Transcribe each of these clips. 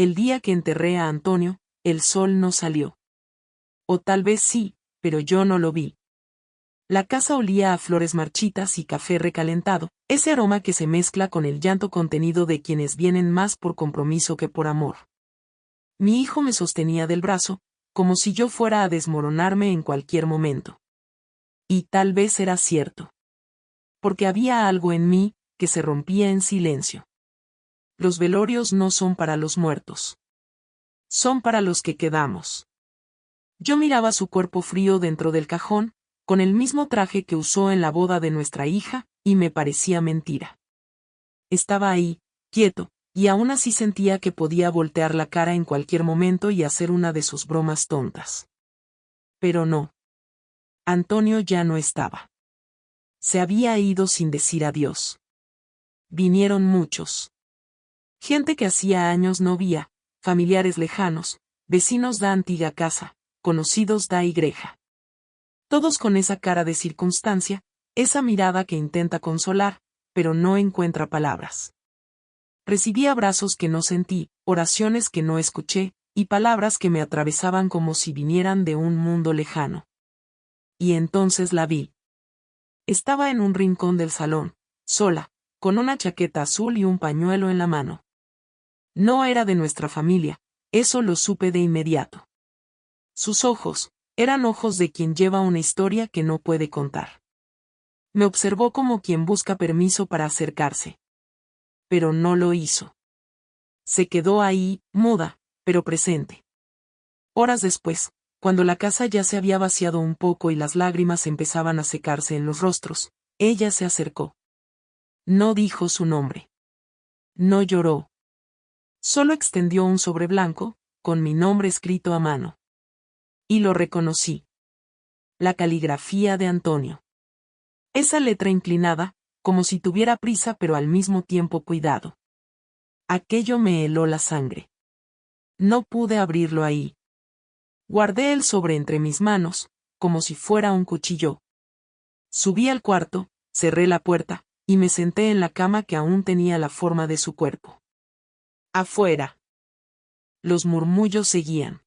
el día que enterré a Antonio, el sol no salió. O tal vez sí, pero yo no lo vi. La casa olía a flores marchitas y café recalentado, ese aroma que se mezcla con el llanto contenido de quienes vienen más por compromiso que por amor. Mi hijo me sostenía del brazo, como si yo fuera a desmoronarme en cualquier momento. Y tal vez era cierto. Porque había algo en mí, que se rompía en silencio. Los velorios no son para los muertos. Son para los que quedamos. Yo miraba su cuerpo frío dentro del cajón, con el mismo traje que usó en la boda de nuestra hija, y me parecía mentira. Estaba ahí, quieto, y aún así sentía que podía voltear la cara en cualquier momento y hacer una de sus bromas tontas. Pero no. Antonio ya no estaba. Se había ido sin decir adiós. Vinieron muchos. Gente que hacía años no vía, familiares lejanos, vecinos da antigua casa, conocidos da igreja. Todos con esa cara de circunstancia, esa mirada que intenta consolar, pero no encuentra palabras. Recibí abrazos que no sentí, oraciones que no escuché, y palabras que me atravesaban como si vinieran de un mundo lejano. Y entonces la vi. Estaba en un rincón del salón, sola, con una chaqueta azul y un pañuelo en la mano. No era de nuestra familia, eso lo supe de inmediato. Sus ojos, eran ojos de quien lleva una historia que no puede contar. Me observó como quien busca permiso para acercarse. Pero no lo hizo. Se quedó ahí, muda, pero presente. Horas después, cuando la casa ya se había vaciado un poco y las lágrimas empezaban a secarse en los rostros, ella se acercó. No dijo su nombre. No lloró. Solo extendió un sobre blanco, con mi nombre escrito a mano. Y lo reconocí. La caligrafía de Antonio. Esa letra inclinada, como si tuviera prisa pero al mismo tiempo cuidado. Aquello me heló la sangre. No pude abrirlo ahí. Guardé el sobre entre mis manos, como si fuera un cuchillo. Subí al cuarto, cerré la puerta, y me senté en la cama que aún tenía la forma de su cuerpo. Afuera. Los murmullos seguían.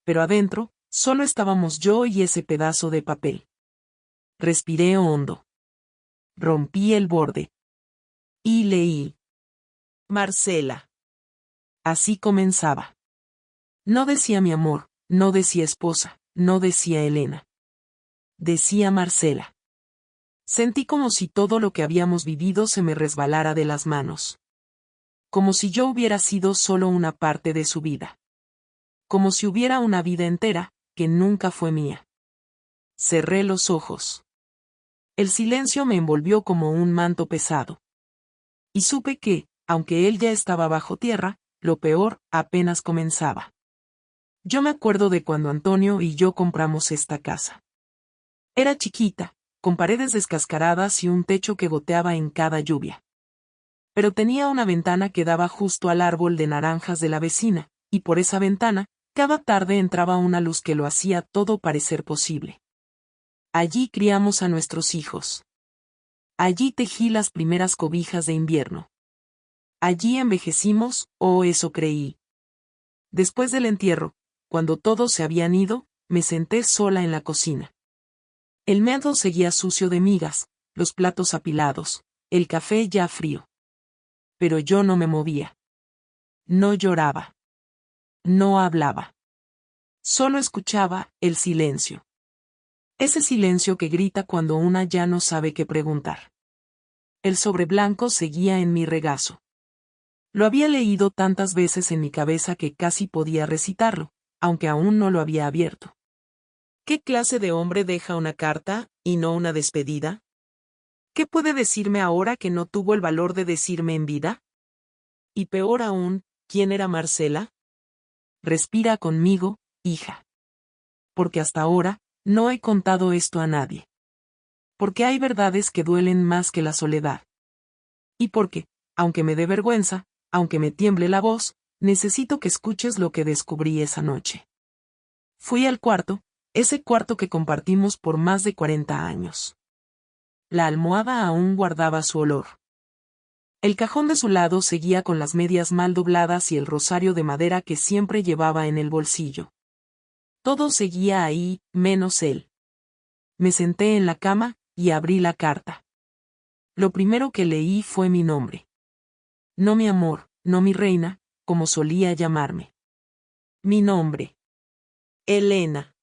Pero adentro, solo estábamos yo y ese pedazo de papel. Respiré hondo. Rompí el borde. Y leí. Marcela. Así comenzaba. No decía mi amor, no decía esposa, no decía Elena. Decía Marcela. Sentí como si todo lo que habíamos vivido se me resbalara de las manos. Como si yo hubiera sido solo una parte de su vida. Como si hubiera una vida entera, que nunca fue mía. Cerré los ojos. El silencio me envolvió como un manto pesado. Y supe que, aunque él ya estaba bajo tierra, lo peor apenas comenzaba. Yo me acuerdo de cuando Antonio y yo compramos esta casa. Era chiquita, con paredes descascaradas y un techo que goteaba en cada lluvia. Pero tenía una ventana que daba justo al árbol de naranjas de la vecina, y por esa ventana, cada tarde entraba una luz que lo hacía todo parecer posible. Allí criamos a nuestros hijos. Allí tejí las primeras cobijas de invierno. Allí envejecimos, o eso creí. Después del entierro, cuando todos se habían ido, me senté sola en la cocina. El meado seguía sucio de migas, los platos apilados, el café ya frío. Pero yo no me movía. No lloraba. No hablaba. Solo escuchaba el silencio. Ese silencio que grita cuando una ya no sabe qué preguntar. El sobre blanco seguía en mi regazo. Lo había leído tantas veces en mi cabeza que casi podía recitarlo, aunque aún no lo había abierto. ¿Qué clase de hombre deja una carta, y no una despedida? ¿Qué puede decirme ahora que no tuvo el valor de decirme en vida? Y peor aún, ¿quién era Marcela? Respira conmigo, hija. Porque hasta ahora, no he contado esto a nadie. Porque hay verdades que duelen más que la soledad. Y porque, aunque me dé vergüenza, aunque me tiemble la voz, necesito que escuches lo que descubrí esa noche. Fui al cuarto, ese cuarto que compartimos por más de 40 años. La almohada aún guardaba su olor. El cajón de su lado seguía con las medias mal dobladas y el rosario de madera que siempre llevaba en el bolsillo. Todo seguía ahí, menos él. Me senté en la cama, y abrí la carta. Lo primero que leí fue mi nombre. No mi amor, no mi reina, como solía llamarme. Mi nombre. Elena.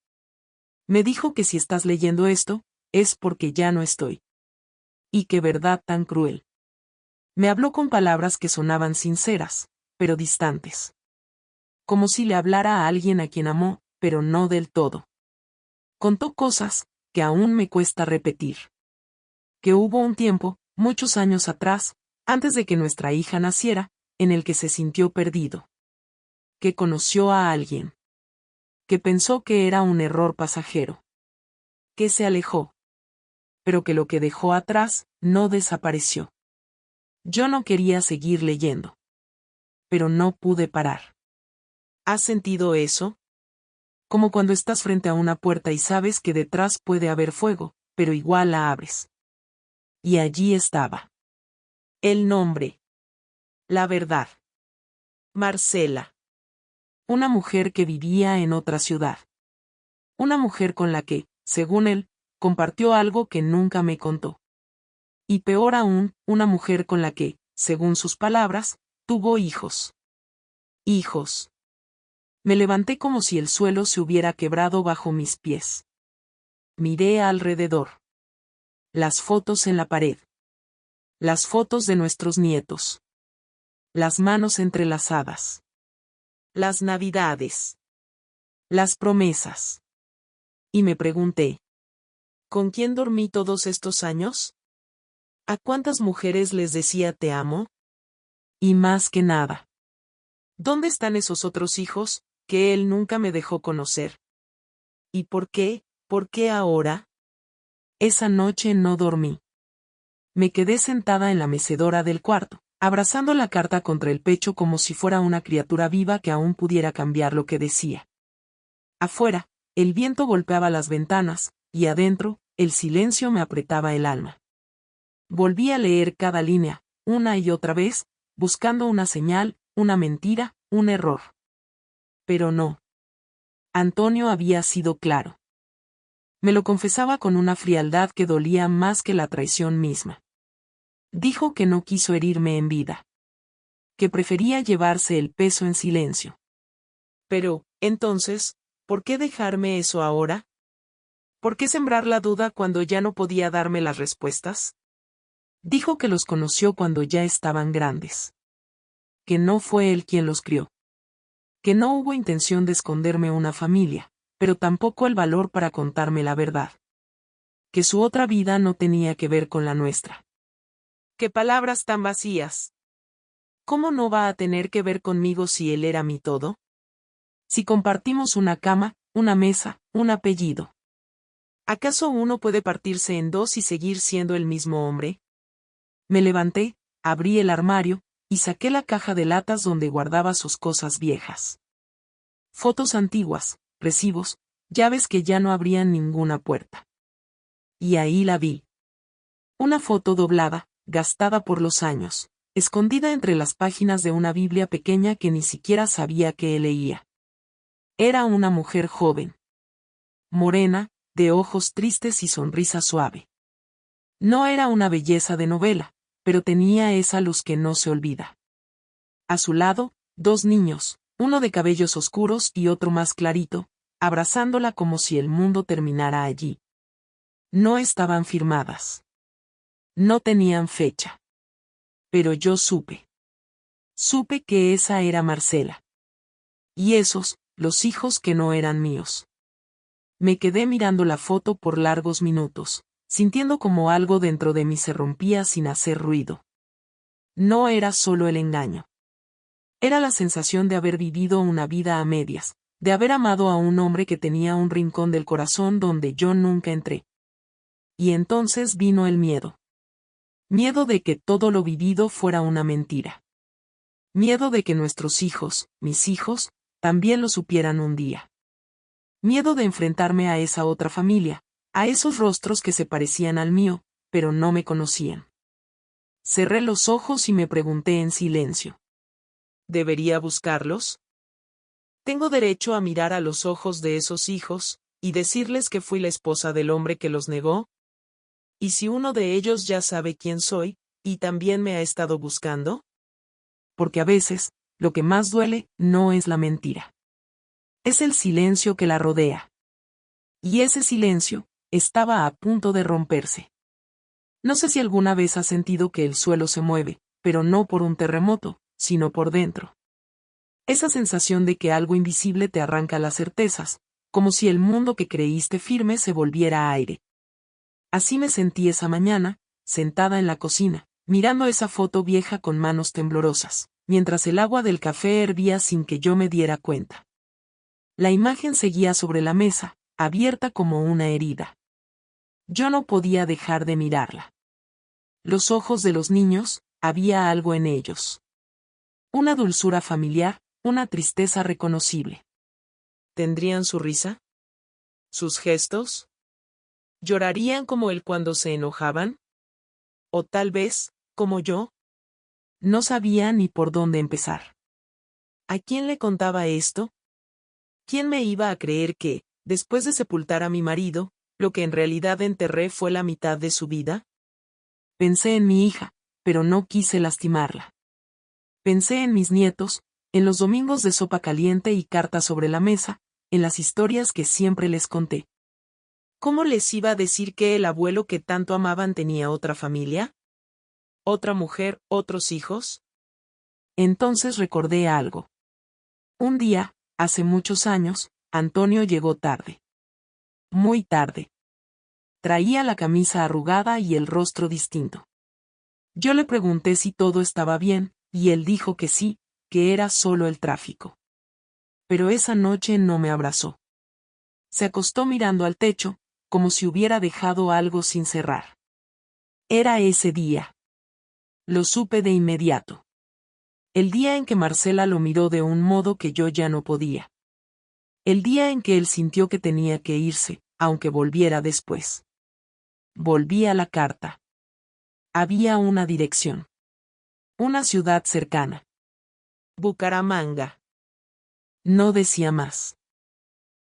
Me dijo que si estás leyendo esto, es porque ya no estoy. Y qué verdad tan cruel. Me habló con palabras que sonaban sinceras, pero distantes. Como si le hablara a alguien a quien amó, pero no del todo. Contó cosas que aún me cuesta repetir. Que hubo un tiempo, muchos años atrás, antes de que nuestra hija naciera, en el que se sintió perdido. Que conoció a alguien. Que pensó que era un error pasajero. Que se alejó. Pero que lo que dejó atrás, no desapareció. Yo no quería seguir leyendo. Pero no pude parar. ¿Has sentido eso? Como cuando estás frente a una puerta y sabes que detrás puede haber fuego, pero igual la abres. Y allí estaba. El nombre. La verdad. Marcela. Una mujer que vivía en otra ciudad. Una mujer con la que, según él, compartió algo que nunca me contó. Y peor aún, una mujer con la que, según sus palabras, tuvo hijos. Hijos. Me levanté como si el suelo se hubiera quebrado bajo mis pies. Miré alrededor. Las fotos en la pared. Las fotos de nuestros nietos. Las manos entrelazadas. Las navidades. Las promesas. Y me pregunté, ¿con quién dormí todos estos años? ¿A cuántas mujeres les decía te amo? Y más que nada, ¿dónde están esos otros hijos, que él nunca me dejó conocer? ¿Y por qué? ¿Por qué ahora? Esa noche no dormí. Me quedé sentada en la mecedora del cuarto, abrazando la carta contra el pecho como si fuera una criatura viva que aún pudiera cambiar lo que decía. Afuera, el viento golpeaba las ventanas, y adentro, el silencio me apretaba el alma. Volví a leer cada línea, una y otra vez, buscando una señal, una mentira, un error. Pero no. Antonio había sido claro. Me lo confesaba con una frialdad que dolía más que la traición misma. Dijo que no quiso herirme en vida. Que prefería llevarse el peso en silencio. Pero, entonces, ¿por qué dejarme eso ahora? ¿Por qué sembrar la duda cuando ya no podía darme las respuestas? Dijo que los conoció cuando ya estaban grandes. Que no fue él quien los crió. Que no hubo intención de esconderme una familia, pero tampoco el valor para contarme la verdad. Que su otra vida no tenía que ver con la nuestra. ¡Qué palabras tan vacías! ¿Cómo no va a tener que ver conmigo si él era mi todo? Si compartimos una cama, una mesa, un apellido. ¿Acaso uno puede partirse en dos y seguir siendo el mismo hombre? Me levanté, abrí el armario, y saqué la caja de latas donde guardaba sus cosas viejas. Fotos antiguas, recibos, llaves que ya no abrían ninguna puerta. Y ahí la vi. Una foto doblada, gastada por los años, escondida entre las páginas de una Biblia pequeña que ni siquiera sabía que leía. Era una mujer joven. Morena, de ojos tristes y sonrisa suave. No era una belleza de novela, pero tenía esa luz que no se olvida. A su lado, dos niños, uno de cabellos oscuros y otro más clarito, abrazándola como si el mundo terminara allí. No estaban firmadas. No tenían fecha. Pero yo supe. Supe que esa era Marcela. Y esos, los hijos que no eran míos. Me quedé mirando la foto por largos minutos, sintiendo como algo dentro de mí se rompía sin hacer ruido. No era solo el engaño. Era la sensación de haber vivido una vida a medias, de haber amado a un hombre que tenía un rincón del corazón donde yo nunca entré. Y entonces vino el miedo. Miedo de que todo lo vivido fuera una mentira. Miedo de que nuestros hijos, mis hijos, también lo supieran un día. Miedo de enfrentarme a esa otra familia, a esos rostros que se parecían al mío, pero no me conocían. Cerré los ojos y me pregunté en silencio. ¿Debería buscarlos? Tengo derecho a mirar a los ojos de esos hijos, y decirles que fui la esposa del hombre que los negó. ¿Y si uno de ellos ya sabe quién soy, y también me ha estado buscando? Porque a veces, lo que más duele, no es la mentira. Es el silencio que la rodea. Y ese silencio, estaba a punto de romperse. No sé si alguna vez has sentido que el suelo se mueve, pero no por un terremoto, sino por dentro. Esa sensación de que algo invisible te arranca las certezas, como si el mundo que creíste firme se volviera aire. Así me sentí esa mañana, sentada en la cocina, mirando esa foto vieja con manos temblorosas, mientras el agua del café hervía sin que yo me diera cuenta. La imagen seguía sobre la mesa, abierta como una herida. Yo no podía dejar de mirarla. Los ojos de los niños, había algo en ellos. Una dulzura familiar, una tristeza reconocible. ¿Tendrían su risa? ¿Sus gestos? ¿Llorarían como él cuando se enojaban? ¿O tal vez, como yo? No sabía ni por dónde empezar. ¿A quién le contaba esto? ¿Quién me iba a creer que, después de sepultar a mi marido, lo que en realidad enterré fue la mitad de su vida? Pensé en mi hija, pero no quise lastimarla. Pensé en mis nietos, en los domingos de sopa caliente y cartas sobre la mesa, en las historias que siempre les conté. ¿Cómo les iba a decir que el abuelo que tanto amaban tenía otra familia? ¿Otra mujer, otros hijos? Entonces recordé algo. Un día, hace muchos años, Antonio llegó tarde. Muy tarde. Traía la camisa arrugada y el rostro distinto. Yo le pregunté si todo estaba bien, y él dijo que sí, que era solo el tráfico. Pero esa noche no me abrazó. Se acostó mirando al techo, como si hubiera dejado algo sin cerrar. Era ese día. Lo supe de inmediato. El día en que Marcela lo miró de un modo que yo ya no podía. El día en que él sintió que tenía que irse, aunque volviera después. Volví a la carta. Había una dirección. Una ciudad cercana. Bucaramanga. No decía más.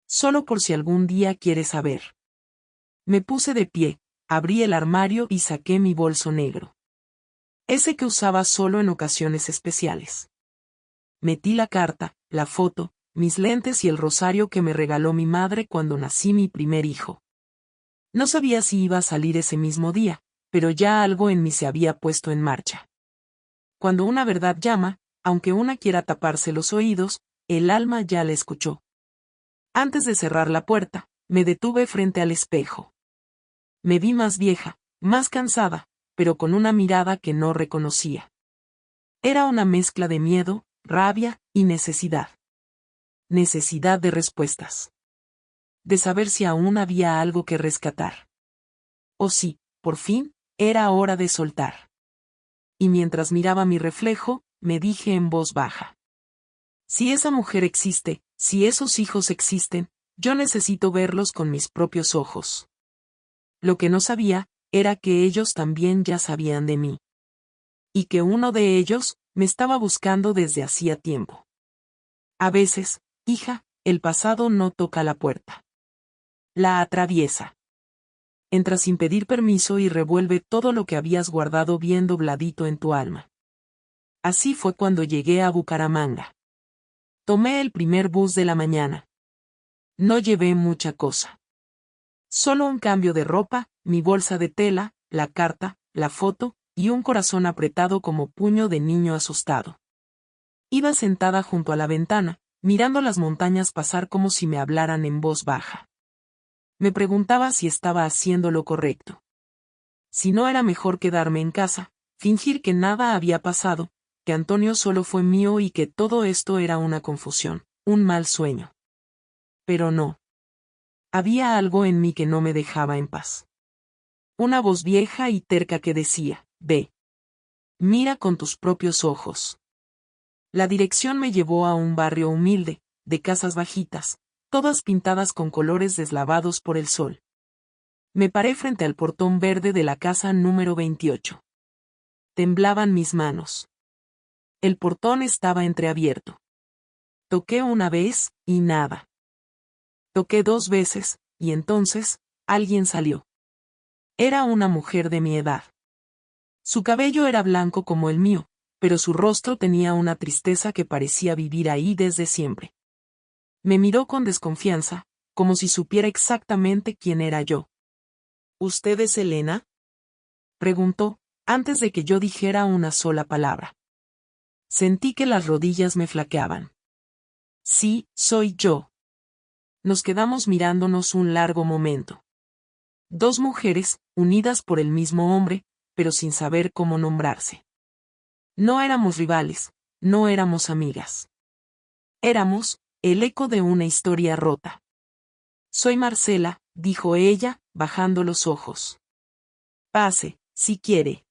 Solo por si algún día quieres saber. Me puse de pie, abrí el armario y saqué mi bolso negro. Ese que usaba solo en ocasiones especiales. Metí la carta, la foto, mis lentes y el rosario que me regaló mi madre cuando nací mi primer hijo. No sabía si iba a salir ese mismo día, pero ya algo en mí se había puesto en marcha. Cuando una verdad llama, aunque una quiera taparse los oídos, el alma ya la escuchó. Antes de cerrar la puerta, me detuve frente al espejo. Me vi más vieja, más cansada, pero con una mirada que no reconocía. Era una mezcla de miedo, rabia y necesidad. Necesidad de respuestas. De saber si aún había algo que rescatar. O si, por fin, era hora de soltar. Y mientras miraba mi reflejo, me dije en voz baja. Si esa mujer existe, si esos hijos existen, yo necesito verlos con mis propios ojos. Lo que no sabía, era que ellos también ya sabían de mí. Y que uno de ellos, me estaba buscando desde hacía tiempo. A veces, hija, el pasado no toca la puerta. La atraviesa. Entra sin pedir permiso y revuelve todo lo que habías guardado bien dobladito en tu alma. Así fue cuando llegué a Bucaramanga. Tomé el primer bus de la mañana. No llevé mucha cosa. Solo un cambio de ropa, mi bolsa de tela, la carta, la foto, y un corazón apretado como puño de niño asustado. Iba sentada junto a la ventana, mirando las montañas pasar como si me hablaran en voz baja. Me preguntaba si estaba haciendo lo correcto. Si no era mejor quedarme en casa, fingir que nada había pasado, que Antonio solo fue mío y que todo esto era una confusión, un mal sueño. Pero no. Había algo en mí que no me dejaba en paz. Una voz vieja y terca que decía, ve. Mira con tus propios ojos. La dirección me llevó a un barrio humilde, de casas bajitas, todas pintadas con colores deslavados por el sol. Me paré frente al portón verde de la casa número 28. Temblaban mis manos. El portón estaba entreabierto. Toqué una vez, y nada. Toqué 2 veces, y entonces, alguien salió. Era una mujer de mi edad. Su cabello era blanco como el mío, pero su rostro tenía una tristeza que parecía vivir ahí desde siempre. Me miró con desconfianza, como si supiera exactamente quién era yo. ¿Usted es Elena?, preguntó, antes de que yo dijera una sola palabra. Sentí que las rodillas me flaqueaban. Sí, soy yo. Nos quedamos mirándonos un largo momento. 2 mujeres, unidas por el mismo hombre, pero sin saber cómo nombrarse. No éramos rivales, no éramos amigas. Éramos el eco de una historia rota. Soy Marcela, dijo ella, bajando los ojos. Pase, si quiere.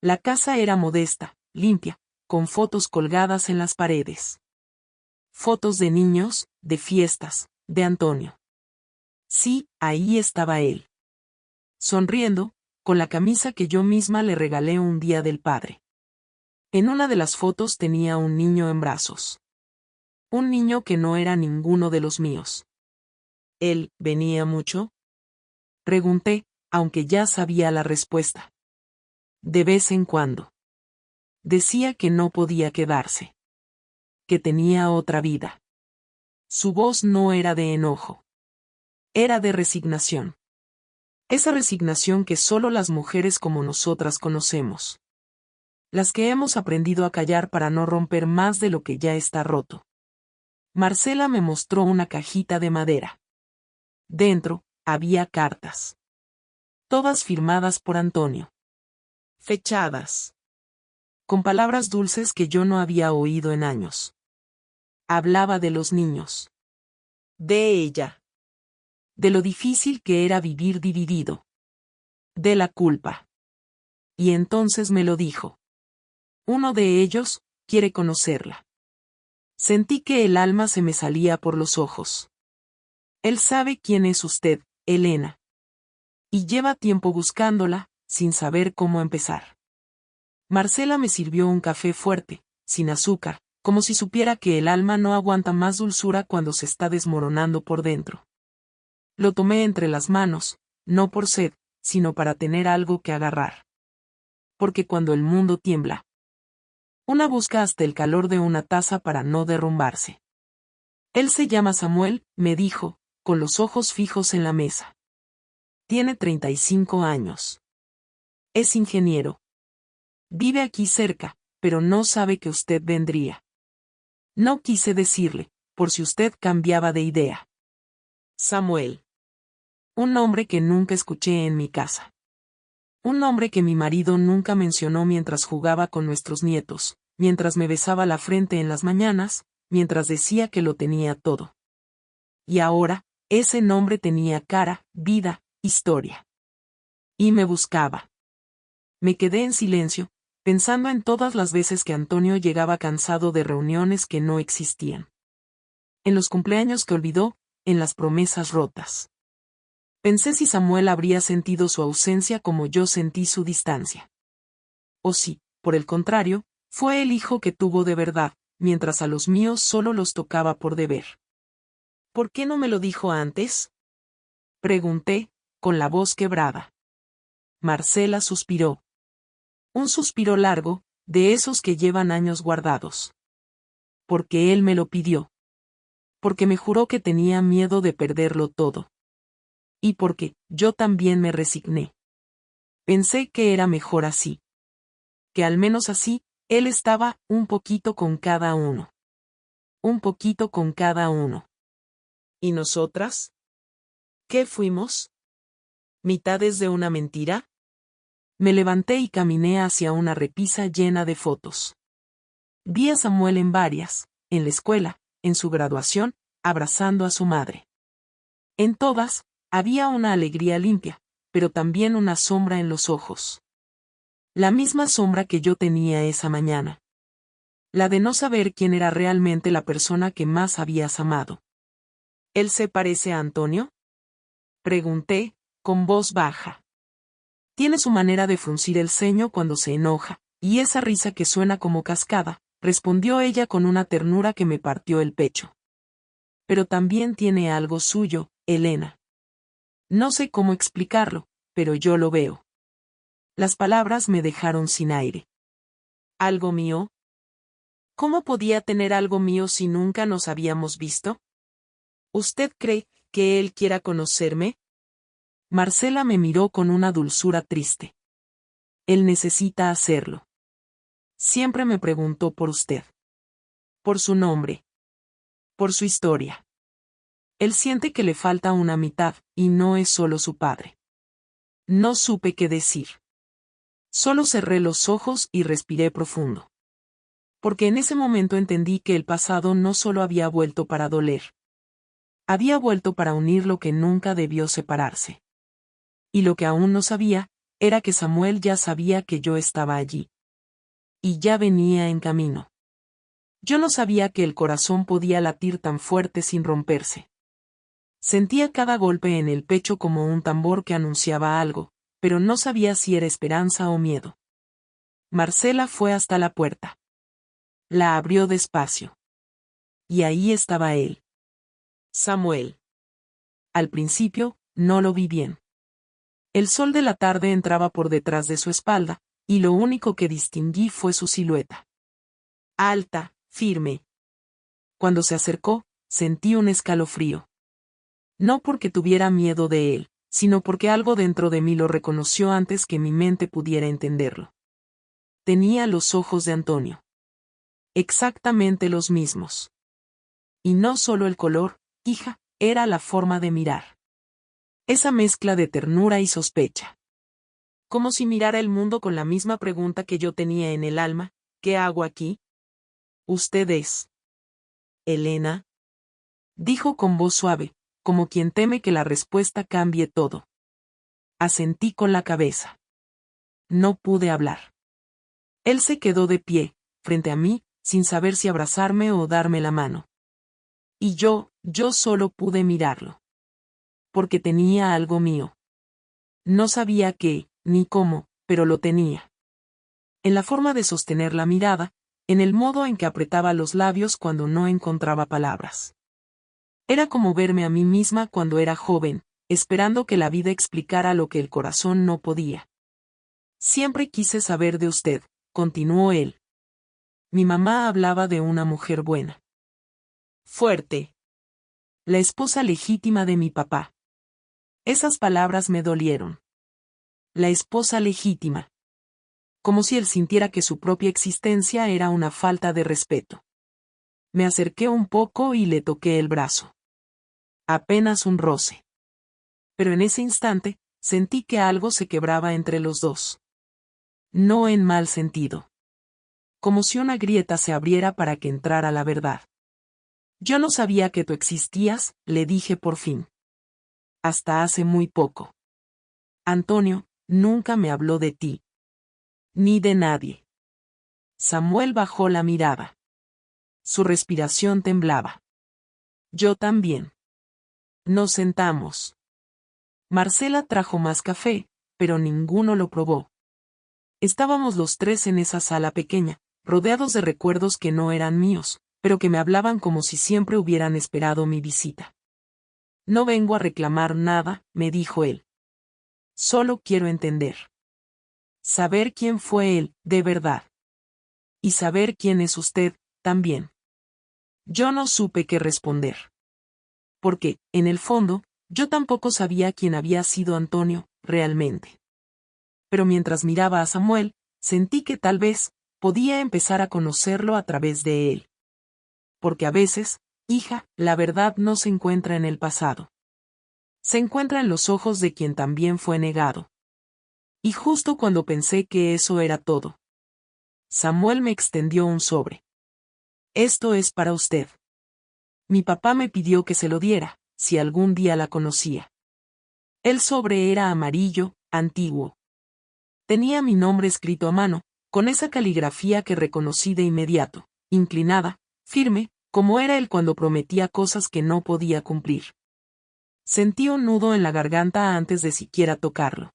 La casa era modesta, limpia, con fotos colgadas en las paredes. Fotos de niños, de fiestas, de Antonio. Sí, ahí estaba él. Sonriendo, con la camisa que yo misma le regalé un día del padre. En una de las fotos tenía un niño en brazos. Un niño que no era ninguno de los míos. ¿Él venía mucho?, pregunté, aunque ya sabía la respuesta. De vez en cuando. Decía que no podía quedarse. Que tenía otra vida. Su voz no era de enojo. Era de resignación. Esa resignación que solo las mujeres como nosotras conocemos. Las que hemos aprendido a callar para no romper más de lo que ya está roto. Marcela me mostró una cajita de madera. Dentro, había cartas. Todas firmadas por Antonio. Fechadas. Con palabras dulces que yo no había oído en años. Hablaba de los niños. De ella. De lo difícil que era vivir dividido. De la culpa. Y entonces me lo dijo. Uno de ellos quiere conocerla. Sentí que el alma se me salía por los ojos. Él sabe quién es usted, Elena. Y lleva tiempo buscándola, sin saber cómo empezar. Marcela me sirvió un café fuerte, sin azúcar, como si supiera que el alma no aguanta más dulzura cuando se está desmoronando por dentro. Lo tomé entre las manos, no por sed, sino para tener algo que agarrar. Porque cuando el mundo tiembla, una busca hasta el calor de una taza para no derrumbarse. Él se llama Samuel, me dijo, con los ojos fijos en la mesa. Tiene 35 años. Es ingeniero. Vive aquí cerca, pero no sabe que usted vendría. No quise decirle, por si usted cambiaba de idea. Samuel. Un nombre que nunca escuché en mi casa. Un nombre que mi marido nunca mencionó mientras jugaba con nuestros nietos, mientras me besaba la frente en las mañanas, mientras decía que lo tenía todo. Y ahora, ese nombre tenía cara, vida, historia. Y me buscaba. Me quedé en silencio, pensando en todas las veces que Antonio llegaba cansado de reuniones que no existían. En los cumpleaños que olvidó, en las promesas rotas. Pensé si Samuel habría sentido su ausencia como yo sentí su distancia. O si, por el contrario, fue el hijo que tuvo de verdad, mientras a los míos solo los tocaba por deber. ¿Por qué no me lo dijo antes?, pregunté, con la voz quebrada. Marcela suspiró. Un suspiro largo, de esos que llevan años guardados. Porque él me lo pidió. Porque me juró que tenía miedo de perderlo todo. Y porque yo también me resigné. Pensé que era mejor así. Que al menos así, él estaba un poquito con cada uno. Un poquito con cada uno. ¿Y nosotras? ¿Qué fuimos? ¿Mitades de una mentira? Me levanté y caminé hacia una repisa llena de fotos. Vi a Samuel en varias, en la escuela, en su graduación, abrazando a su madre. En todas, había una alegría limpia, pero también una sombra en los ojos. La misma sombra que yo tenía esa mañana. La de no saber quién era realmente la persona que más habías amado. ¿Él se parece a Antonio?, pregunté, con voz baja. Tiene su manera de fruncir el ceño cuando se enoja, y esa risa que suena como cascada, respondió ella con una ternura que me partió el pecho. Pero también tiene algo suyo, Elena. No sé cómo explicarlo, pero yo lo veo. Las palabras me dejaron sin aire. ¿Algo mío? ¿Cómo podía tener algo mío si nunca nos habíamos visto? ¿Usted cree que él quiera conocerme? Marcela me miró con una dulzura triste. Él necesita hacerlo. Siempre me preguntó por usted. Por su nombre. Por su historia. Él siente que le falta una mitad, y no es solo su padre. No supe qué decir. Solo cerré los ojos y respiré profundo. Porque en ese momento entendí que el pasado no solo había vuelto para doler. Había vuelto para unir lo que nunca debió separarse. Y lo que aún no sabía, era que Samuel ya sabía que yo estaba allí. Y ya venía en camino. Yo no sabía que el corazón podía latir tan fuerte sin romperse. Sentía cada golpe en el pecho como un tambor que anunciaba algo, pero no sabía si era esperanza o miedo. Marcela fue hasta la puerta. La abrió despacio. Y ahí estaba él. Samuel. Al principio, no lo vi bien. El sol de la tarde entraba por detrás de su espalda, y lo único que distinguí fue su silueta. Alta, firme. Cuando se acercó, sentí un escalofrío. No porque tuviera miedo de él, sino porque algo dentro de mí lo reconoció antes que mi mente pudiera entenderlo. Tenía los ojos de Antonio. Exactamente los mismos. Y no solo el color, hija, era la forma de mirar. Esa mezcla de ternura y sospecha. Como si mirara el mundo con la misma pregunta que yo tenía en el alma, ¿qué hago aquí? ¿Usted es Elena? Dijo con voz suave, como quien teme que la respuesta cambie todo. Asentí con la cabeza. No pude hablar. Él se quedó de pie, frente a mí, sin saber si abrazarme o darme la mano. Y yo solo pude mirarlo. Porque tenía algo mío. No sabía qué, ni cómo, pero lo tenía. En la forma de sostener la mirada, en el modo en que apretaba los labios cuando no encontraba palabras. Era como verme a mí misma cuando era joven, esperando que la vida explicara lo que el corazón no podía. Siempre quise saber de usted, continuó él. Mi mamá hablaba de una mujer buena. Fuerte. La esposa legítima de mi papá. Esas palabras me dolieron. La esposa legítima. Como si él sintiera que su propia existencia era una falta de respeto. Me acerqué un poco y le toqué el brazo. Apenas un roce. Pero en ese instante, sentí que algo se quebraba entre los dos. No en mal sentido. Como si una grieta se abriera para que entrara la verdad. Yo no sabía que tú existías, le dije por fin. Hasta hace muy poco. Antonio, nunca me habló de ti. Ni de nadie. Samuel bajó la mirada. Su respiración temblaba. Yo también. Nos sentamos. Marcela trajo más café, pero ninguno lo probó. Estábamos los tres en esa sala pequeña, rodeados de recuerdos que no eran míos, pero que me hablaban como si siempre hubieran esperado mi visita. No vengo a reclamar nada, me dijo él. Solo quiero entender. Saber quién fue él, de verdad. Y saber quién es usted, también. Yo no supe qué responder. Porque, en el fondo, yo tampoco sabía quién había sido Antonio, realmente. Pero mientras miraba a Samuel, sentí que tal vez, podía empezar a conocerlo a través de él. Porque a veces, hija, la verdad no se encuentra en el pasado. Se encuentra en los ojos de quien también fue negado. Y justo cuando pensé que eso era todo, Samuel me extendió un sobre. Esto es para usted. Mi papá me pidió que se lo diera, si algún día la conocía. El sobre era amarillo, antiguo. Tenía mi nombre escrito a mano, con esa caligrafía que reconocí de inmediato, inclinada, firme, como era él cuando prometía cosas que no podía cumplir. Sentí un nudo en la garganta antes de siquiera tocarlo.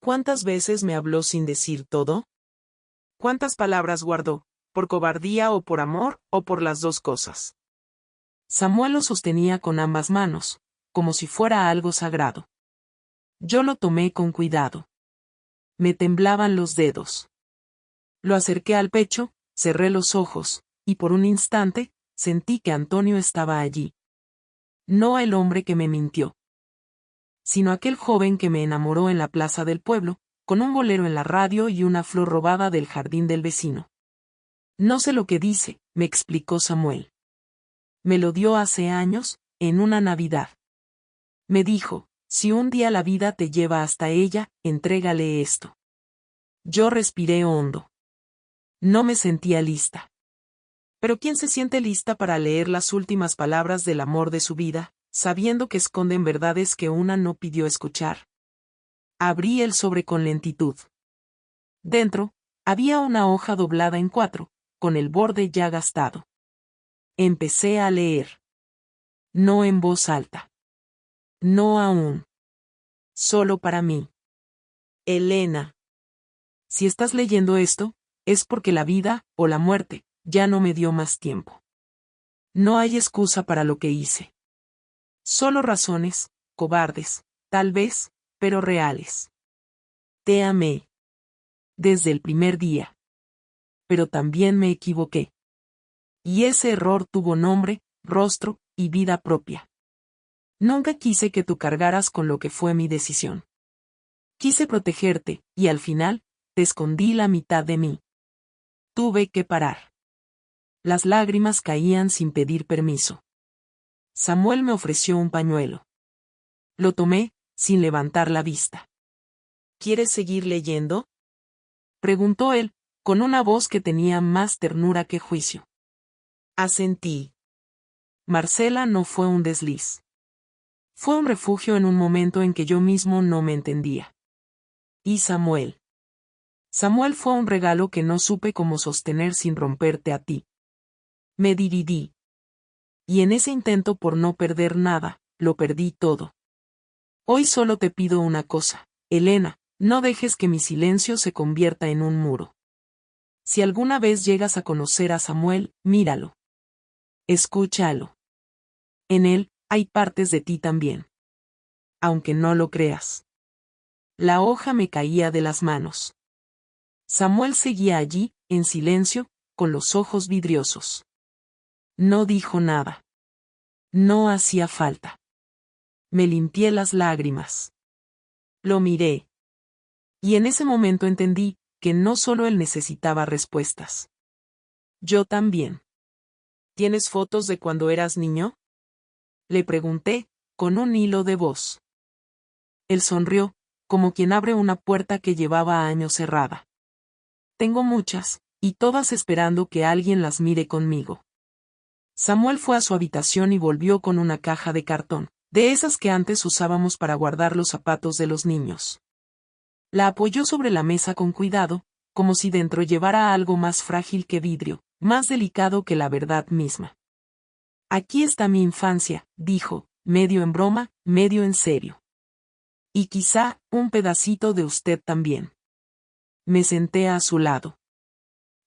¿Cuántas veces me habló sin decir todo? ¿Cuántas palabras guardó, por cobardía o por amor, o por las dos cosas? Samuel lo sostenía con ambas manos, como si fuera algo sagrado. Yo lo tomé con cuidado. Me temblaban los dedos. Lo acerqué al pecho, cerré los ojos, y por un instante, sentí que Antonio estaba allí. No el hombre que me mintió, sino aquel joven que me enamoró en la plaza del pueblo, con un bolero en la radio y una flor robada del jardín del vecino. No sé lo que dice, me explicó Samuel. Me lo dio hace años, en una Navidad. Me dijo, si un día la vida te lleva hasta ella, entrégale esto. Yo respiré hondo. No me sentía lista. Pero ¿quién se siente lista para leer las últimas palabras del amor de su vida, sabiendo que esconden verdades que una no pidió escuchar? Abrí el sobre con lentitud. Dentro, había una hoja doblada en 4, con el borde ya gastado. Empecé a leer. No en voz alta. No aún. Solo para mí. Elena. Si estás leyendo esto, es porque la vida, o la muerte, ya no me dio más tiempo. No hay excusa para lo que hice. Solo razones, cobardes, tal vez, pero reales. Te amé. Desde el primer día. Pero también me equivoqué. Y ese error tuvo nombre, rostro, y vida propia. Nunca quise que tú cargaras con lo que fue mi decisión. Quise protegerte, y al final, te escondí la mitad de mí. Tuve que parar. Las lágrimas caían sin pedir permiso. Samuel me ofreció un pañuelo. Lo tomé, sin levantar la vista. ¿Quieres seguir leyendo?, preguntó él, con una voz que tenía más ternura que juicio. Asentí. Marcela no fue un desliz. Fue un refugio en un momento en que yo mismo no me entendía. ¿Y Samuel? Samuel fue un regalo que no supe cómo sostener sin romperte a ti. Me dividí. Y en ese intento por no perder nada, lo perdí todo. Hoy solo te pido una cosa, Elena, no dejes que mi silencio se convierta en un muro. Si alguna vez llegas a conocer a Samuel, míralo. Escúchalo. En él, hay partes de ti también. Aunque no lo creas. La hoja me caía de las manos. Samuel seguía allí, en silencio, con los ojos vidriosos. No dijo nada. No hacía falta. Me limpié las lágrimas. Lo miré. Y en ese momento entendí que no solo él necesitaba respuestas. Yo también. ¿Tienes fotos de cuando eras niño?, le pregunté, con un hilo de voz. Él sonrió, como quien abre una puerta que llevaba años cerrada. Tengo muchas, y todas esperando que alguien las mire conmigo. Samuel fue a su habitación y volvió con una caja de cartón, de esas que antes usábamos para guardar los zapatos de los niños. La apoyó sobre la mesa con cuidado, como si dentro llevara algo más frágil que vidrio, más delicado que la verdad misma. Aquí está mi infancia, dijo, medio en broma, medio en serio. Y quizá, un pedacito de usted también. Me senté a su lado.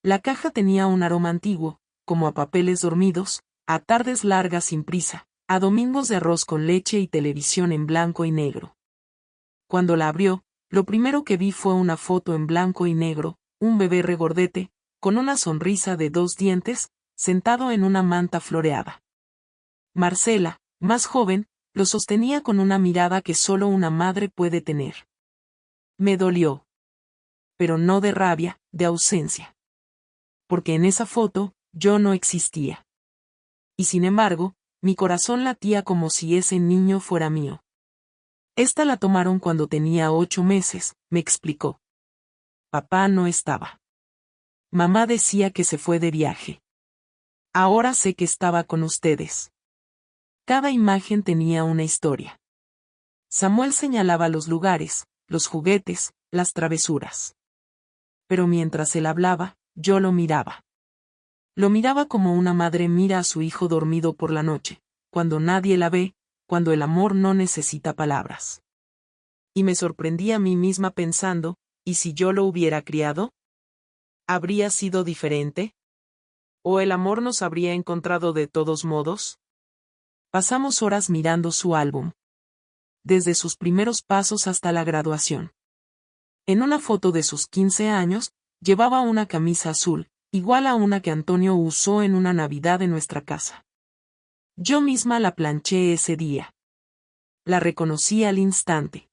La caja tenía un aroma antiguo, como a papeles dormidos, a tardes largas sin prisa, a domingos de arroz con leche y televisión en blanco y negro. Cuando la abrió, lo primero que vi fue una foto en blanco y negro, un bebé regordete, con una sonrisa de 2 dientes, sentado en una manta floreada. Marcela, más joven, lo sostenía con una mirada que solo una madre puede tener. Me dolió. Pero no de rabia, de ausencia. Porque en esa foto, yo no existía. Y sin embargo, mi corazón latía como si ese niño fuera mío. Esta la tomaron cuando tenía 8 meses, me explicó. Papá no estaba. Mamá decía que se fue de viaje. Ahora sé que estaba con ustedes. Cada imagen tenía una historia. Samuel señalaba los lugares, los juguetes, las travesuras. Pero mientras él hablaba, yo lo miraba. Lo miraba como una madre mira a su hijo dormido por la noche, cuando nadie la ve, cuando el amor no necesita palabras. Y me sorprendí a mí misma pensando, ¿y si yo lo hubiera criado? ¿Habría sido diferente? ¿O el amor nos habría encontrado de todos modos? Pasamos horas mirando su álbum. Desde sus primeros pasos hasta la graduación. En una foto de sus 15 años, llevaba una camisa azul, igual a una que Antonio usó en una Navidad en nuestra casa. Yo misma la planché ese día. La reconocí al instante.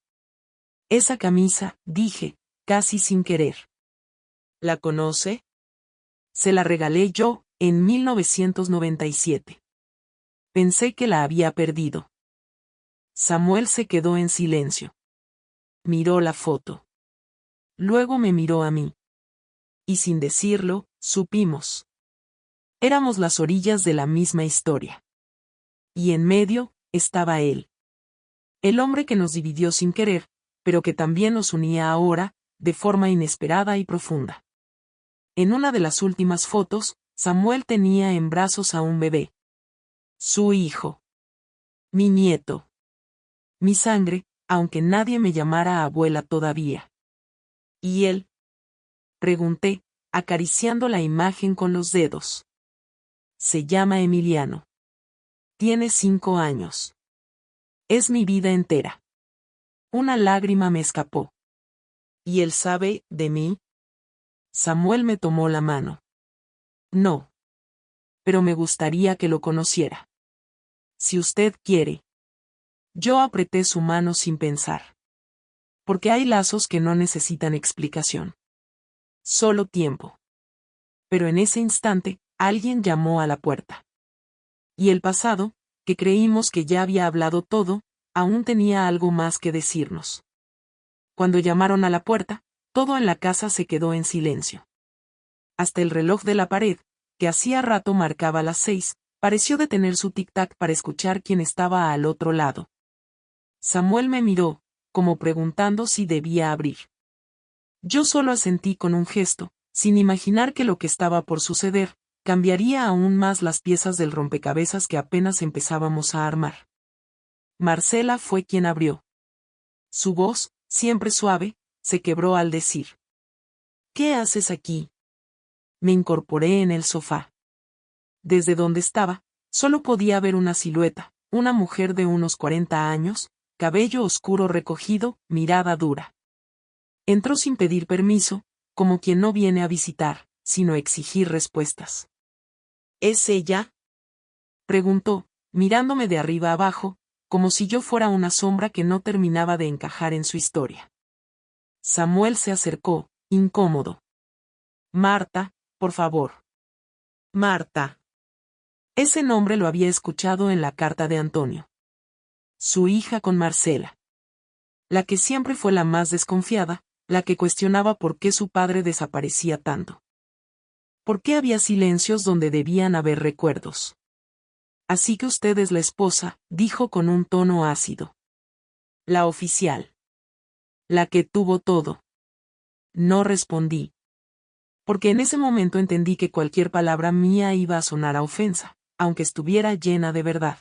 Esa camisa, dije, casi sin querer. ¿La conoce? Se la regalé yo, en 1997. Pensé que la había perdido. Samuel se quedó en silencio. Miró la foto. Luego me miró a mí. Y sin decirlo, supimos. Éramos las orillas de la misma historia. Y en medio, estaba él. El hombre que nos dividió sin querer, pero que también nos unía ahora, de forma inesperada y profunda. En una de las últimas fotos, Samuel tenía en brazos a un bebé. Su hijo. Mi nieto. Mi sangre, aunque nadie me llamara abuela todavía. ¿Y él? Pregunté, acariciando la imagen con los dedos. Se llama Emiliano. Tiene 5 años. Es mi vida entera. Una lágrima me escapó. ¿Y él sabe de mí? Samuel me tomó la mano. No. Pero me gustaría que lo conociera. Si usted quiere. Yo apreté su mano sin pensar. Porque hay lazos que no necesitan explicación. Solo tiempo. Pero en ese instante, alguien llamó a la puerta. Y el pasado, que creímos que ya había hablado todo, aún tenía algo más que decirnos. Cuando llamaron a la puerta, todo en la casa se quedó en silencio. Hasta el reloj de la pared, que hacía rato marcaba las 6, pareció detener su tic-tac para escuchar quién estaba al otro lado. Samuel me miró, como preguntando si debía abrir. Yo solo asentí con un gesto, sin imaginar que lo que estaba por suceder, cambiaría aún más las piezas del rompecabezas que apenas empezábamos a armar. Marcela fue quien abrió. Su voz, siempre suave, se quebró al decir: ¿Qué haces aquí? Me incorporé en el sofá. Desde donde estaba, solo podía ver una silueta, una mujer de unos 40 años, cabello oscuro recogido, mirada dura. Entró sin pedir permiso, como quien no viene a visitar, sino a exigir respuestas. ¿Es ella? Preguntó, mirándome de arriba abajo, como si yo fuera una sombra que no terminaba de encajar en su historia. Samuel se acercó, incómodo. Marta, por favor. Marta. Ese nombre lo había escuchado en la carta de Antonio. Su hija con Marcela. La que siempre fue la más desconfiada, la que cuestionaba por qué su padre desaparecía tanto. ¿Por qué había silencios donde debían haber recuerdos? Así que usted es la esposa, dijo con un tono ácido. La oficial. La que tuvo todo. No respondí. Porque en ese momento entendí que cualquier palabra mía iba a sonar a ofensa, aunque estuviera llena de verdad.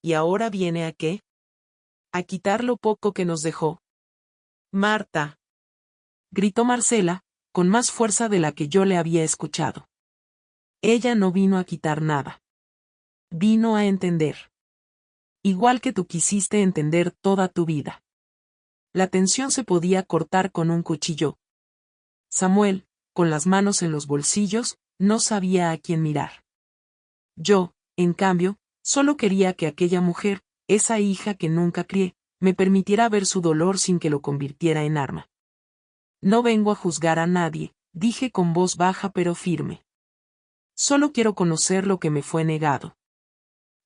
¿Y ahora viene a qué? A quitar lo poco que nos dejó. Marta. Gritó Marcela, con más fuerza de la que yo le había escuchado. Ella no vino a quitar nada. Vino a entender. Igual que tú quisiste entender toda tu vida. La tensión se podía cortar con un cuchillo. Samuel, con las manos en los bolsillos, no sabía a quién mirar. Yo, en cambio, solo quería que aquella mujer, esa hija que nunca crié, me permitiera ver su dolor sin que lo convirtiera en arma. No vengo a juzgar a nadie, dije con voz baja pero firme. Solo quiero conocer lo que me fue negado.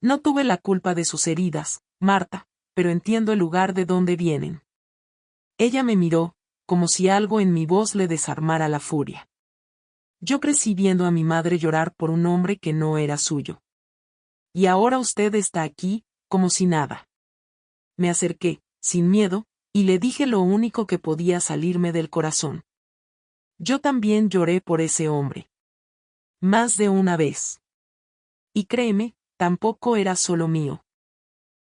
No tuve la culpa de sus heridas, Marta, pero entiendo el lugar de donde vienen. Ella me miró, como si algo en mi voz le desarmara la furia. Yo crecí viendo a mi madre llorar por un hombre que no era suyo. Y ahora usted está aquí, como si nada. Me acerqué, sin miedo, y le dije lo único que podía salirme del corazón. Yo también lloré por ese hombre. Más de una vez. Y créeme, tampoco era solo mío.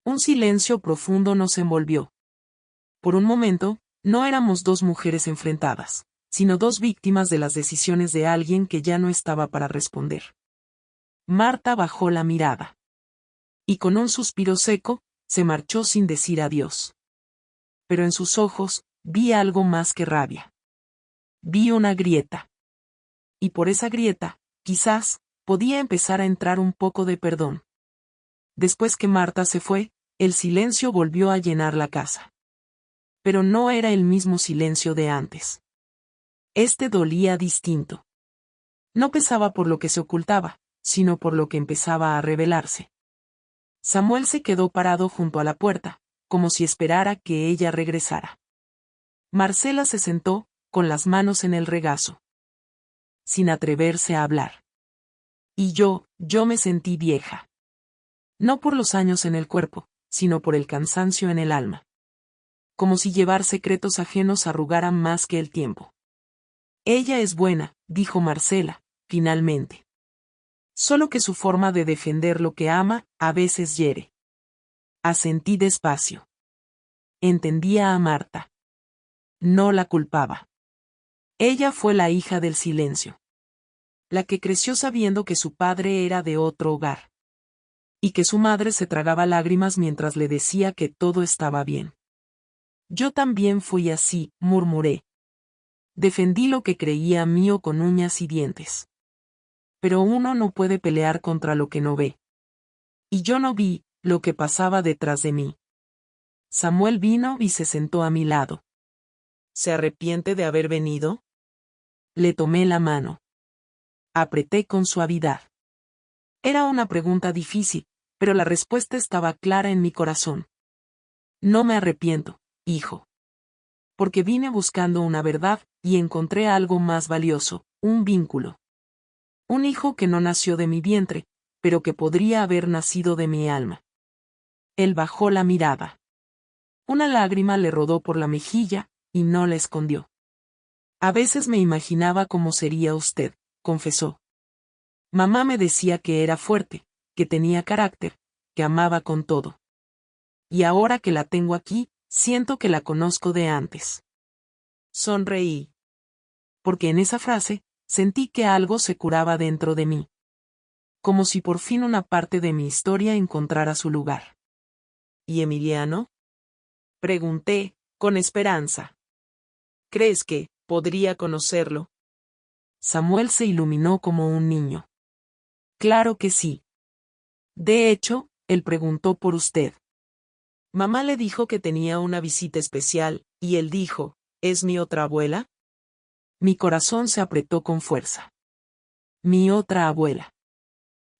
Un silencio profundo nos envolvió. Por un momento, no éramos dos mujeres enfrentadas, sino dos víctimas de las decisiones de alguien que ya no estaba para responder. Marta bajó la mirada. Y con un suspiro seco, se marchó sin decir adiós. Pero en sus ojos, vi algo más que rabia. Vi una grieta. Y por esa grieta, quizás, podía empezar a entrar un poco de perdón. Después que Marta se fue, el silencio volvió a llenar la casa. Pero no era el mismo silencio de antes. Este dolía distinto. No pesaba por lo que se ocultaba, sino por lo que empezaba a revelarse. Samuel se quedó parado junto a la puerta, como si esperara que ella regresara. Marcela se sentó, con las manos en el regazo, sin atreverse a hablar. Y yo me sentí vieja. No por los años en el cuerpo, sino por el cansancio en el alma. Como si llevar secretos ajenos arrugara más que el tiempo. Ella es buena, dijo Marcela, finalmente. Solo que su forma de defender lo que ama, a veces hiere. Asentí despacio. Entendía a Marta. No la culpaba. Ella fue la hija del silencio. La que creció sabiendo que su padre era de otro hogar. Y que su madre se tragaba lágrimas mientras le decía que todo estaba bien. Yo también fui así, murmuré. Defendí lo que creía mío con uñas y dientes. Pero uno no puede pelear contra lo que no ve. Y yo no vi lo que pasaba detrás de mí. Samuel vino y se sentó a mi lado. ¿Se arrepiente de haber venido? Le tomé la mano. Apreté con suavidad. Era una pregunta difícil, pero la respuesta estaba clara en mi corazón. No me arrepiento, hijo. Porque vine buscando una verdad, y encontré algo más valioso, un vínculo. Un hijo que no nació de mi vientre, pero que podría haber nacido de mi alma. Él bajó la mirada. Una lágrima le rodó por la mejilla, y no la escondió. A veces me imaginaba cómo sería usted, confesó. Mamá me decía que era fuerte, que tenía carácter, que amaba con todo. Y ahora que la tengo aquí, siento que la conozco de antes. Sonreí. Porque en esa frase, sentí que algo se curaba dentro de mí. Como si por fin una parte de mi historia encontrara su lugar. ¿Y Emiliano? Pregunté, con esperanza. ¿Crees que podría conocerlo? Samuel se iluminó como un niño. Claro que sí. De hecho, él preguntó por usted. Mamá le dijo que tenía una visita especial, y él dijo, ¿es mi otra abuela? Mi corazón se apretó con fuerza. Mi otra abuela.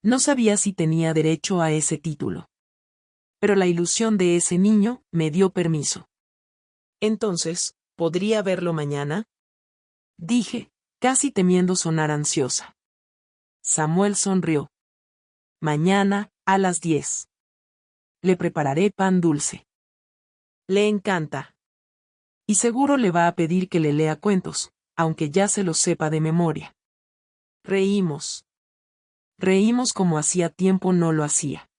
No sabía si tenía derecho a ese título. Pero la ilusión de ese niño me dio permiso. Entonces, ¿podría verlo mañana? Dije, casi temiendo sonar ansiosa. Samuel sonrió. Mañana, a las 10. Le prepararé pan dulce. Le encanta. Y seguro le va a pedir que le lea cuentos, aunque ya se los sepa de memoria. Reímos. Reímos como hacía tiempo no lo hacía.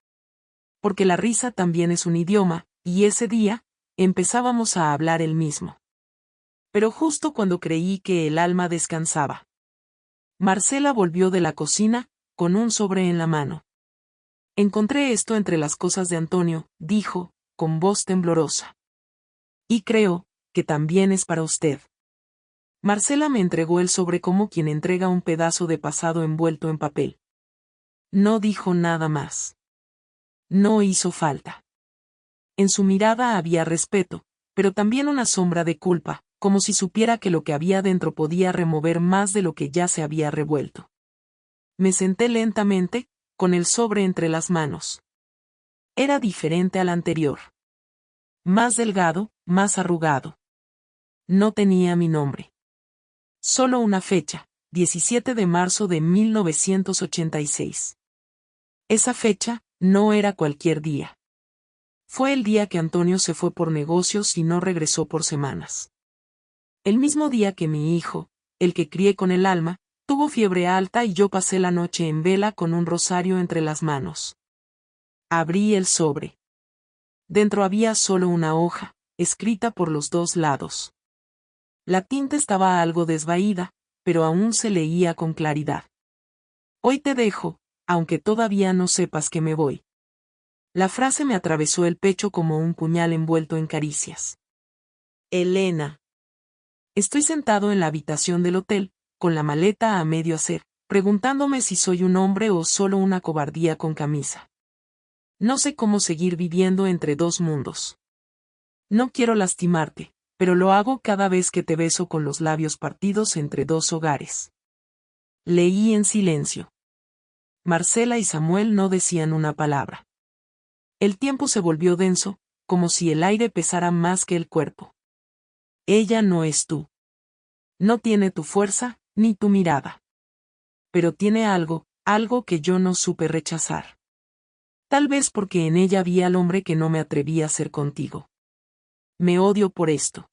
Porque la risa también es un idioma, y ese día, empezábamos a hablar el mismo. Pero justo cuando creí que el alma descansaba. Marcela volvió de la cocina, con un sobre en la mano. Encontré esto entre las cosas de Antonio, dijo, con voz temblorosa. Y creo, que también es para usted. Marcela me entregó el sobre como quien entrega un pedazo de pasado envuelto en papel. No dijo nada más. No hizo falta. En su mirada había respeto, pero también una sombra de culpa, como si supiera que lo que había dentro podía remover más de lo que ya se había revuelto. Me senté lentamente, con el sobre entre las manos. Era diferente al anterior. Más delgado, más arrugado. No tenía mi nombre. Solo una fecha, 17 de marzo de 1986. Esa fecha, no era cualquier día. Fue el día que Antonio se fue por negocios y no regresó por semanas. El mismo día que mi hijo, el que crié con el alma, tuvo fiebre alta y yo pasé la noche en vela con un rosario entre las manos. Abrí el sobre. Dentro había solo una hoja, escrita por los dos lados. La tinta estaba algo desvaída, pero aún se leía con claridad. Hoy te dejo, aunque todavía no sepas que me voy. La frase me atravesó el pecho como un puñal envuelto en caricias. Elena. Estoy sentado en la habitación del hotel, con la maleta a medio hacer, preguntándome si soy un hombre o solo una cobardía con camisa. No sé cómo seguir viviendo entre dos mundos. No quiero lastimarte, pero lo hago cada vez que te beso con los labios partidos entre dos hogares. Leí en silencio. Marcela y Samuel no decían una palabra. El tiempo se volvió denso, como si el aire pesara más que el cuerpo. Ella no es tú. No tiene tu fuerza, ni tu mirada. Pero tiene algo que yo no supe rechazar. Tal vez porque en ella vi al hombre que no me atreví a ser contigo. Me odio por esto.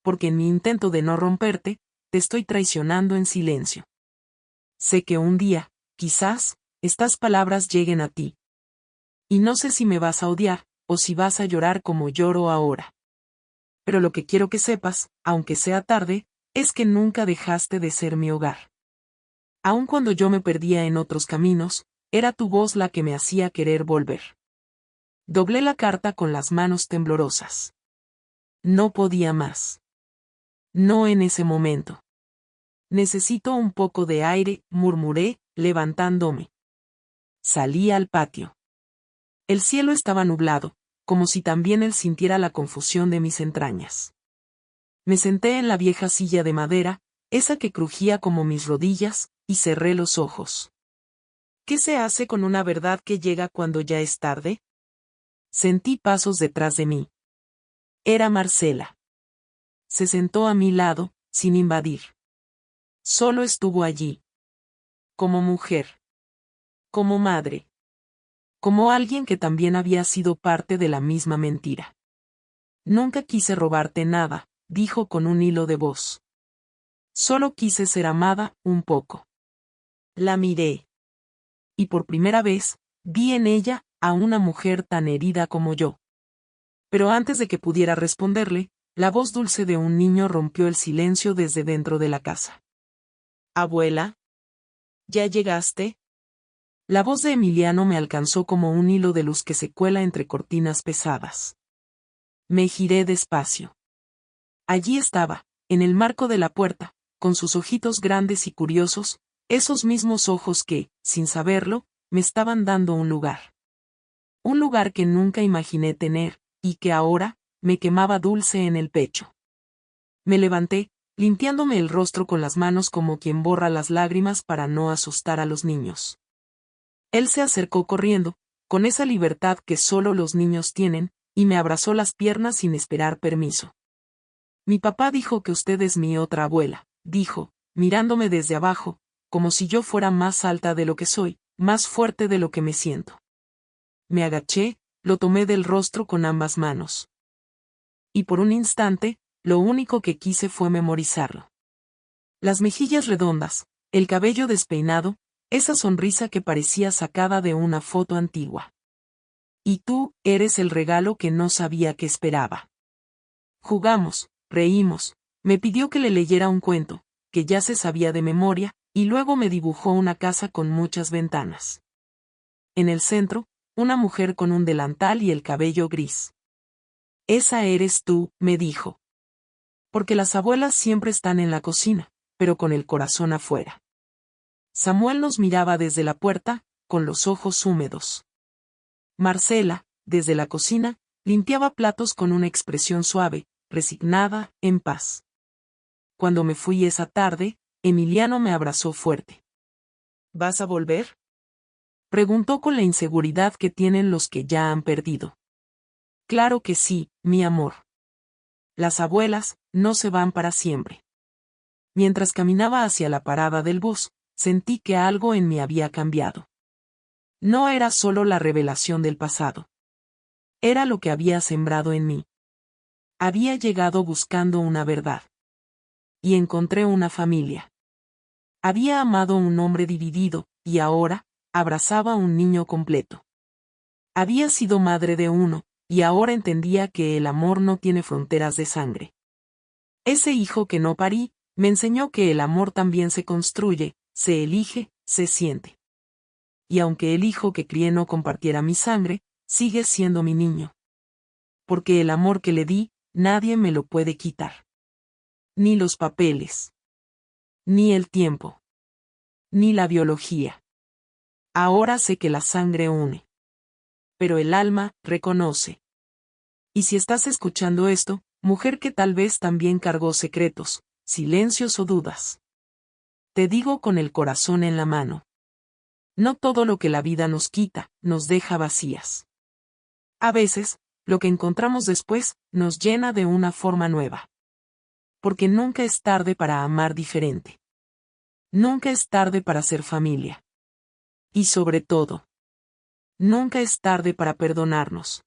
Porque en mi intento de no romperte, te estoy traicionando en silencio. Sé que un día, quizás, estas palabras lleguen a ti. Y no sé si me vas a odiar, o si vas a llorar como lloro ahora. Pero lo que quiero que sepas, aunque sea tarde, es que nunca dejaste de ser mi hogar. Aun cuando yo me perdía en otros caminos, era tu voz la que me hacía querer volver. Doblé la carta con las manos temblorosas. No podía más. No en ese momento. Necesito un poco de aire, murmuré, levantándome. Salí al patio. El cielo estaba nublado, como si también él sintiera la confusión de mis entrañas. Me senté en la vieja silla de madera, esa que crujía como mis rodillas, y cerré los ojos. ¿Qué se hace con una verdad que llega cuando ya es tarde? Sentí pasos detrás de mí. Era Marcela. Se sentó a mi lado, sin invadir. Solo estuvo allí. Como mujer. Como madre. Como alguien que también había sido parte de la misma mentira. Nunca quise robarte nada, dijo con un hilo de voz. Solo quise ser amada, un poco. La miré. Y por primera vez, vi en ella a una mujer tan herida como yo. Pero antes de que pudiera responderle, la voz dulce de un niño rompió el silencio desde dentro de la casa. Abuela. ¿Ya llegaste? La voz de Emiliano me alcanzó como un hilo de luz que se cuela entre cortinas pesadas. Me giré despacio. Allí estaba, en el marco de la puerta, con sus ojitos grandes y curiosos, esos mismos ojos que, sin saberlo, me estaban dando un lugar. Un lugar que nunca imaginé tener, y que ahora, me quemaba dulce en el pecho. Me levanté, limpiándome el rostro con las manos como quien borra las lágrimas para no asustar a los niños. Él se acercó corriendo, con esa libertad que solo los niños tienen, y me abrazó las piernas sin esperar permiso. Mi papá dijo que usted es mi otra abuela, dijo, mirándome desde abajo, como si yo fuera más alta de lo que soy, más fuerte de lo que me siento. Me agaché, lo tomé del rostro con ambas manos. Y por un instante, lo único que quise fue memorizarlo. Las mejillas redondas, el cabello despeinado, esa sonrisa que parecía sacada de una foto antigua. Y tú, eres el regalo que no sabía que esperaba. Jugamos, reímos, me pidió que le leyera un cuento, que ya se sabía de memoria, y luego me dibujó una casa con muchas ventanas. En el centro, una mujer con un delantal y el cabello gris. Esa eres tú, me dijo. Porque las abuelas siempre están en la cocina, pero con el corazón afuera. Samuel nos miraba desde la puerta, con los ojos húmedos. Marcela, desde la cocina, limpiaba platos con una expresión suave, resignada, en paz. Cuando me fui esa tarde, Emiliano me abrazó fuerte. ¿Vas a volver? Preguntó con la inseguridad que tienen los que ya han perdido. Claro que sí, mi amor. Las abuelas no se van para siempre. Mientras caminaba hacia la parada del bus, sentí que algo en mí había cambiado. No era solo la revelación del pasado. Era lo que había sembrado en mí. Había llegado buscando una verdad. Y encontré una familia. Había amado a un hombre dividido, y ahora, abrazaba a un niño completo. Había sido madre de uno, y ahora entendía que el amor no tiene fronteras de sangre. Ese hijo que no parí, me enseñó que el amor también se construye, se elige, se siente. Y aunque el hijo que crié no compartiera mi sangre, sigue siendo mi niño. Porque el amor que le di, nadie me lo puede quitar. Ni los papeles. Ni el tiempo. Ni la biología. Ahora sé que la sangre une. Pero el alma reconoce. Y si estás escuchando esto, mujer que tal vez también cargó secretos, silencios o dudas. Te digo con el corazón en la mano. No todo lo que la vida nos quita, nos deja vacías. A veces, lo que encontramos después, nos llena de una forma nueva. Porque nunca es tarde para amar diferente. Nunca es tarde para ser familia. Y sobre todo, nunca es tarde para perdonarnos.